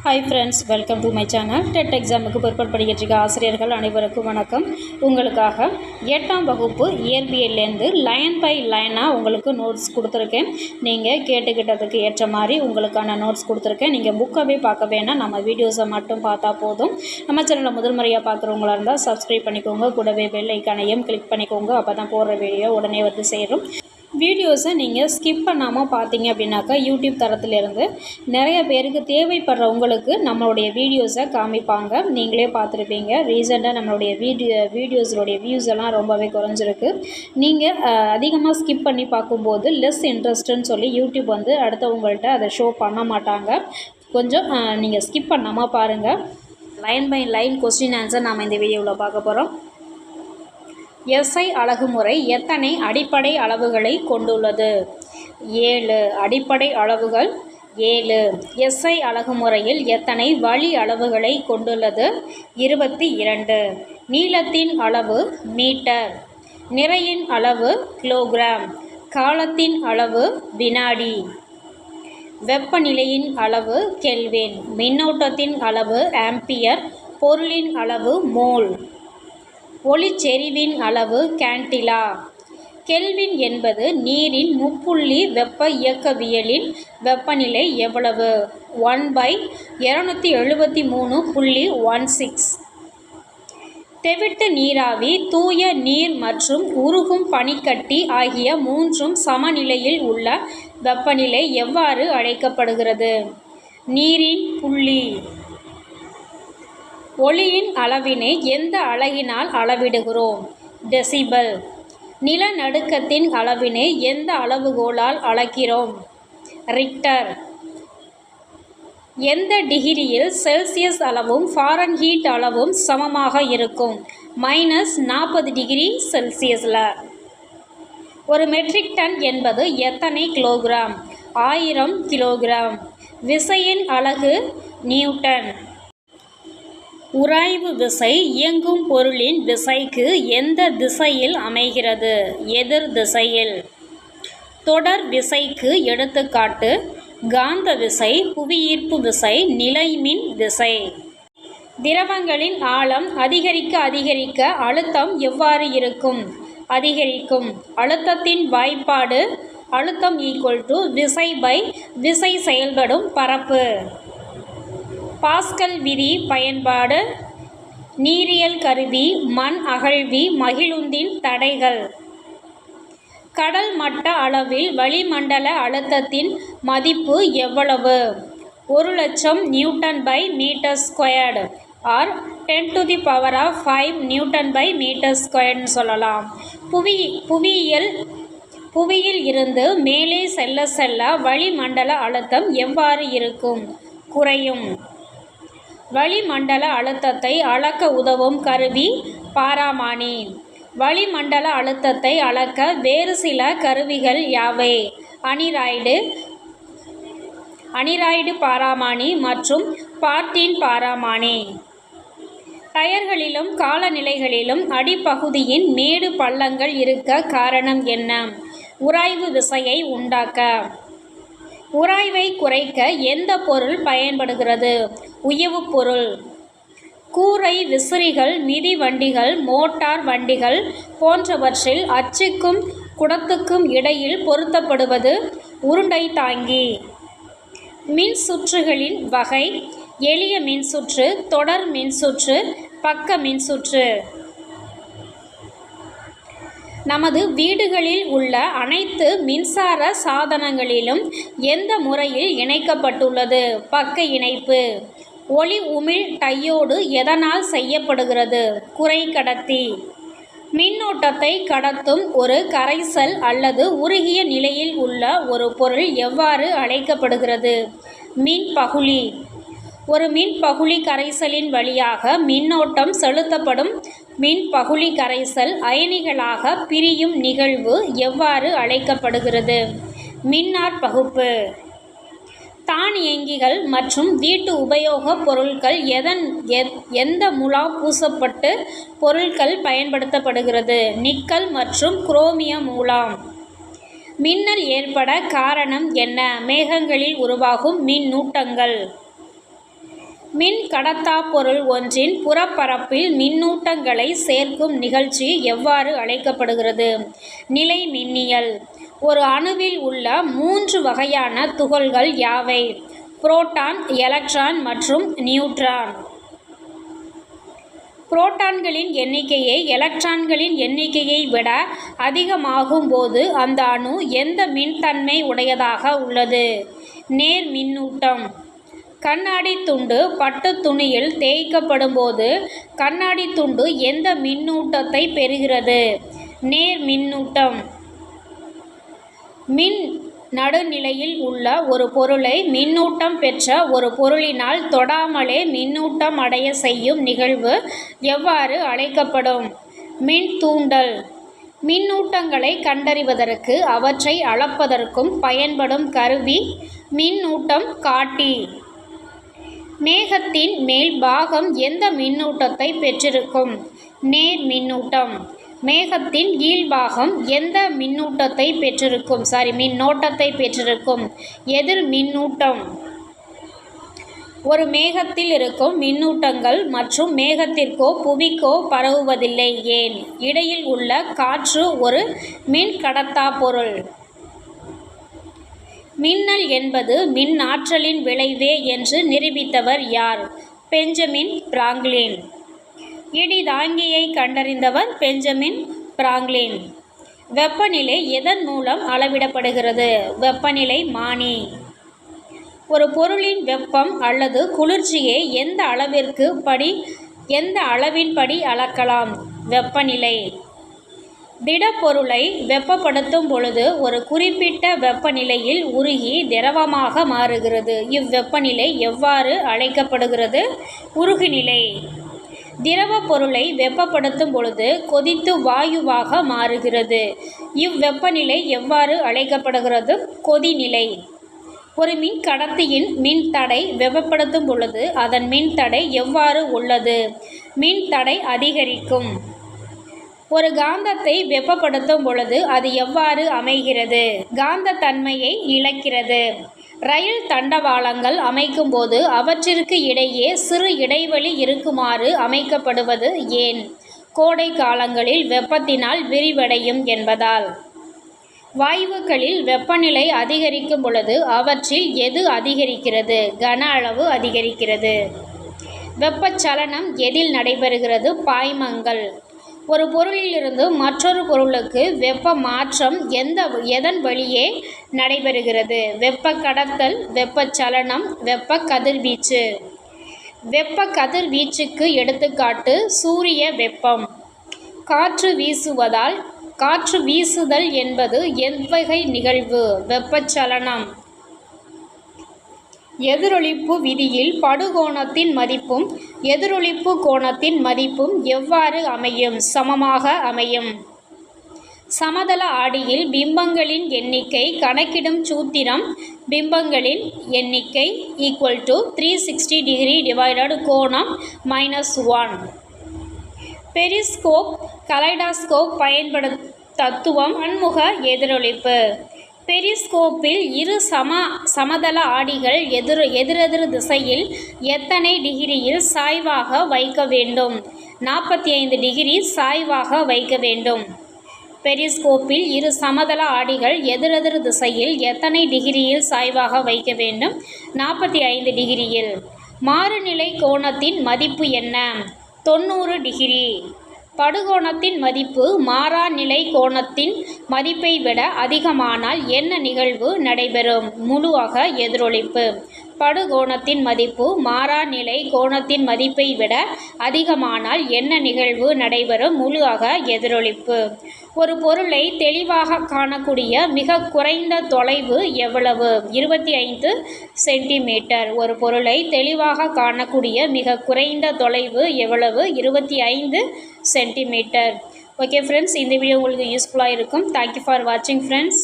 Hi friends, welcome to my channel. TET எக்ஸாமுக்கு prepare பண்ணிக்கிட்டு இருக்க ஆசிரியர்கள் அனைவருக்கும் வணக்கம். உங்களுக்காக 8ஆம் வகுப்பு இயற்பியல்லேருந்து லைன் பை லைனாக உங்களுக்கு நோட்ஸ் கொடுத்துருக்கேன். நீங்கள் கேட்டுக்கிட்டதுக்கு ஏற்ற மாதிரி உங்களுக்கான நோட்ஸ் கொடுத்துருக்கேன். நீங்கள் புக்கவே பார்க்க வேணாம், நம்ம வீடியோஸை மட்டும் பார்த்தா போதும். நம்ம சேனலில் முதல் முறையாக பார்க்குறவங்களா இருந்தால் சப்ஸ்கிரைப் பண்ணிக்கோங்க. கூடவே பெல் ஐக்கானையும் கிளிக் பண்ணிக்கோங்க. அப்போ தான் போடுற வீடியோ உடனே வந்து சேரும். வீடியோஸை நீங்கள் ஸ்கிப் பண்ணாமல் பார்த்தீங்க அப்படின்னாக்கா யூடியூப் தரத்துலேருந்து நிறைய பேருக்கு தேவைப்படுறவங்களுக்கு நம்மளுடைய வீடியோஸை காமிப்பாங்க. நீங்களே பார்த்துருப்பீங்க, ரீசெண்டாக நம்மளுடைய வீடியோஸுடைய வியூஸ் எல்லாம் ரொம்பவே குறைஞ்சிருக்கு. நீங்கள் அதிகமாக ஸ்கிப் பண்ணி பார்க்கும்போது லெஸ் இன்ட்ரெஸ்ட்டுன்னு சொல்லி யூடியூப் வந்து அடுத்தவங்கள்ட்ட அதை ஷோ பண்ண மாட்டாங்க. கொஞ்சம் நீங்கள் ஸ்கிப் பண்ணாமல் பாருங்கள். Line by line question answer நாம் இந்த வீடியோவில் பார்க்க போகிறோம். எஸ்ஐ அலகுமுறை எத்தனை அடிப்படை அளவுகளை கொண்டுள்ளது? 7 அடிப்படை அளவுகள். 7. எஸ்ஐ அலகுமுறையில் எத்தனை வழி அளவுகளை கொண்டுள்ளது? 22. நீளத்தின் அளவு மீட்டர், நிறையின் அளவு கிலோகிராம், காலத்தின் அளவு வினாடி, வெப்பநிலையின் அளவு கெல்வின், மின்னோட்டத்தின் அளவு ஆம்பியர், பொருளின் அளவு மோல், ஒளிச்செறிவின் அளவு கேண்டிலா. கெல்வின் என்பது நீரின் முப்புள்ளி வெப்ப இயக்கவியலின் வெப்பநிலை எவ்வளவு? 1/273.16. தெவிட்டு நீராவி, தூய நீர் மற்றும் உருகும் பனிக்கட்டி ஆகிய மூன்றும் சமநிலையில் உள்ள வெப்பநிலை எவ்வாறு அழைக்கப்படுகிறது? நீரின் புள்ளி. ஒளியின் அளவினை எந்த அலகினால் அளவிடுகிறோம்? டெசிபல். நிலநடுக்கத்தின் அளவினை எந்த அளவுகோலால் அளக்கிறோம்? ரிக்டர். எந்த டிகிரியில் செல்சியஸ் அளவும் ஃபாரன்ஹீட் அளவும் சமமாக இருக்கும்? -40 டிகிரி செல்சியஸில். ஒரு மெட்ரிக் டன் என்பது எத்தனை கிலோகிராம்? 1000 கிலோகிராம். விசையின் அலகு நியூட்டன். உராய்வு விசை இயங்கும் பொருளின் விசைக்கு எந்த திசையில் அமைகிறது? எதிர் திசையில். தொடர் விசைக்கு எடுத்துக்காட்டு: காந்த விசை, புவியீர்ப்பு விசை, நிலைமின் விசை. திரவங்களின் ஆழம் அதிகரிக்க அதிகரிக்க அழுத்தம் எவ்வாறு இருக்கும்? அதிகரிக்கும். அழுத்தத்தின் வாய்ப்பாடு அழுத்தம் = விசை பை விசை செயல்படும் பரப்பு. பாஸ்கல் விதி பயன்பாடு. நீரியல் கருவி, மண் அகழ்வி, மகிழுந்தின் தடைகள். கடல் மட்ட அளவில் வளிமண்டல அழுத்தத்தின் மதிப்பு எவ்வளவு? 1,00,000 newton by metre squared or 10⁵ newton by metre ஸ்கொயர்டுன்னு சொல்லலாம். புவியில் இருந்து மேலே செல்ல செல்ல வளிமண்டல அழுத்தம் எவ்வாறு இருக்கும்? குறையும். வளிமண்டல அழுத்தத்தை அளக்க உதவும் கருவி பாராமானி. வளிமண்டல அழுத்தத்தை அளக்க வேறு சில கருவிகள் யாவை? அனிராய்டு பாராமானி மற்றும் பார்ட்டின் பாராமானி. டயர்களிலும் காலநிலைகளிலும் அடிப்பகுதியின் மேடு பள்ளங்கள் இருக்க காரணம் என்ன? உராய்வு விசையை உண்டாக்க. உராய்வை குறைக்க எந்த பொருள் பயன்படுகிறது? உயவுப் பொருள். கூரை விசிறிகள், மிதிவண்டிகள், மோட்டார் வண்டிகள் போன்றவற்றில் அச்சுக்கும் குடத்துக்கும் இடையில் பொருத்தப்படுவது உருண்டை தாங்கி. மின் சுற்றுகளின் வகை: எளிய மின்சுற்று, தொடர் மின்சுற்று, பக்க மின்சுற்று. நமது வீடுகளில் உள்ள அனைத்து மின்சார சாதனங்களிலும் எந்த முறையில் இணைக்கப்பட்டுள்ளது? பக்க இணைப்பு. ஒளி உமிழ் டையோடு எதனால் செய்யப்படுகிறது? குறைக்கடத்தி. மின்னோட்டத்தை கடத்தும் ஒரு கரைசல் அல்லது உருகிய நிலையில் உள்ள ஒரு பொருள் எவ்வாறு அழைக்கப்படுகிறது? மின்பகுளி. ஒரு மின்பகுளி கரைசலின் வழியாக மின்னோட்டம் செலுத்தப்படும் மின்பகுளி கரைசல் அயனிகளாக பிரியும் நிகழ்வு எவ்வாறு அழைக்கப்படுகிறது? மின்னாற் பகுப்பு. தானியங்கிகள் மற்றும் வீட்டு உபயோகப் பொருட்கள் எந்த முலாம் பூசப்பட்டு பொருட்கள் பயன்படுத்தப்படுகிறது? நிக்கல் மற்றும் குரோமியம் மூலம். மின்னல் ஏற்பட காரணம் என்ன? மேகங்களில் உருவாகும் மின்னூட்டங்கள். மின் கடத்தா பொருள் ஒன்றின் புறப்பரப்பில் மின்னூட்டங்களை சேர்க்கும் நிகழ்ச்சி எவ்வாறு அழைக்கப்படுகிறது? நிலை மின்னியல். ஒரு அணுவில் உள்ள 3 வகையான துகள்கள் யாவை? புரோட்டான், எலக்ட்ரான் மற்றும் நியூட்ரான். புரோட்டான்களின் எண்ணிக்கையை எலக்ட்ரான்களின் எண்ணிக்கையை விட அதிகமாகும் போது அந்த அணு எந்த மின்தன்மை உடையதாக உள்ளது? நேர் மின்னூட்டம். கண்ணாடி துண்டு பட்டு துணியில் தேய்க்கப்படும் போது கண்ணாடி துண்டு எந்த மின்னூட்டத்தை பெறுகிறது? நேர் மின்னூட்டம். மின் நடுநிலையில் உள்ள ஒரு பொருளை மின்னூட்டம் பெற்ற ஒரு பொருளினால் தொடாமலே மின்னூட்டம் அடைய செய்யும் நிகழ்வு எவ்வாறு அழைக்கப்படும்? மின் தூண்டல். மின்னூட்டங்களை கண்டறிவதற்கு அவற்றை அளப்பதற்கும் பயன்படும் கருவி மின்னூட்டம் காட்டி. மேகத்தின் மேல் பாகம் எந்த மின்னூட்டத்தை பெற்றிருக்கும்? நேர் மின்னூட்டம். மேகத்தின் கீழ்பாகம் எந்த மின்னூட்டத்தை பெற்றிருக்கும்? மின்னோட்டத்தை பெற்றிருக்கும்? எதிர் மின்னூட்டம். ஒரு மேகத்தில் இருக்கும் மின்னூட்டங்கள் மற்றும் மேகத்திற்கோ புவிக்கோ பரவுவதில்லை. ஏன்? இடையில் உள்ள காற்று ஒரு மின் கடத்தா பொருள். மின்னல் என்பது மின் ஆற்றலின் விளைவே என்று நிரூபித்தவர் யார்? Benjamin Franklin. இடி தாங்கியை கண்டறிந்தவர் பெஞ்சமின் பிராங்க்ளின். வெப்பநிலை எதன் மூலம் அளவிடப்படுகிறது? வெப்பநிலை மானி. ஒரு பொருளின் வெப்பம் அல்லது குளிர்ச்சியை எந்த அளவின்படி அளக்கலாம்? வெப்பநிலை. திடப்பொருளை வெப்பப்படுத்தும் பொழுது ஒரு குறிப்பிட்ட வெப்பநிலையில் உருகி திரவமாக மாறுகிறது. இவ்வெப்பநிலை எவ்வாறு அழைக்கப்படுகிறது? உருகுநிலை. திரவ பொருளை வெப்பப்படுத்தும் பொழுது கொதித்து வாயுவாக மாறுகிறது. இவ்வெப்பநிலை எவ்வாறு அழைக்கப்படுகிறது? கொதிநிலை. ஒரு மின் கடத்தியின் மின்தடை வெப்பப்படுத்தும் பொழுது அதன் மின்தடை எவ்வாறு உள்ளது? மின்தடை அதிகரிக்கும். ஒரு காந்தத்தை வெப்பப்படுத்தும் பொழுது அது எவ்வாறு அமைகிறது? காந்த தன்மையை இழக்கிறது. ரயில் தண்டவாளங்கள் அமைக்கும் போது அவற்றிற்கு இடையே சிறு இடைவெளி இருக்குமாறு அமைக்கப்படுவது ஏன்? கோடை காலங்களில் வெப்பத்தினால் விரிவடையும் என்பதால். வாயுக்களில் வெப்பநிலை அதிகரிக்கும் பொழுது அவற்றில் எது அதிகரிக்கிறது? கன அளவு அதிகரிக்கிறது. வெப்பச்சலனம் எதில் நடைபெறுகிறது? பாய்மங்கள். ஒரு பொருளிலிருந்து மற்றொரு பொருளுக்கு வெப்ப மாற்றம் எதன் வழியே நடைபெறுகிறது? வெப்ப கடத்தல், வெப்பச்சலனம், வெப்ப கதிர்வீச்சு. வெப்ப கதிர்வீச்சுக்கு எடுத்துக்காட்டு சூரிய வெப்பம். காற்று வீசுதல் என்பது எவ்வகை நிகழ்வு? வெப்பச்சலனம். எதிரொளிப்பு விதியில் படுகோணத்தின் மதிப்பும் எதிரொளிப்பு கோணத்தின் மதிப்பும் எவ்வாறு அமையும்? சமமாக அமையும். சமதள ஆடியில் பிம்பங்களின் எண்ணிக்கை கணக்கிடும் சூத்திரம் பிம்பங்களின் எண்ணிக்கை = 360 டிகிரி / கோணம் -1. பெரிஸ்கோப், கலைடாஸ்கோப் பயன்படும் தத்துவம் பன்முக எதிரொளிப்பு. பெரிஸ்கோப்பில் இரு சமதள ஆடிகள் எதிரெதிர் திசையில் எத்தனை டிகிரியில் சாய்வாக வைக்க வேண்டும்? 45 டிகிரி சாய்வாக வைக்க வேண்டும். பெரிஸ்கோப்பில் இரு சமதள ஆடிகள் எதிரெதிர் திசையில் எத்தனை டிகிரியில் சாய்வாக வைக்க வேண்டும்? 45 டிகிரியில். மாறுநிலை கோணத்தின் மதிப்பு என்ன? 90 டிகிரி. படுகோணத்தின் மதிப்பு மாறா நிலை கோணத்தின் மதிப்பை விட அதிகமானால் என்ன நிகழ்வு நடைபெறும்? முழு அக எதிரொளிப்பு. படுகோணத்தின் மதிப்பு மாறா நிலை கோணத்தின் மதிப்பை விட அதிகமானால் என்ன நிகழ்வு நடைபெறும்? முழு அக எதிரொளிப்பு. ஒரு பொருளை தெளிவாக காணக்கூடிய மிக குறைந்த தொலைவு எவ்வளவு? 25 சென்டிமீட்டர். ஒரு பொருளை தெளிவாக காணக்கூடிய மிக குறைந்த தொலைவு எவ்வளவு? 25 சென்டிமீட்டர். ஓகே ஃப்ரெண்ட்ஸ், இந்த வீடியோ உங்களுக்கு யூஸ்ஃபுல்லாக இருக்கும். தேங்க்யூ ஃபார் வாட்சிங் ஃப்ரெண்ட்ஸ்.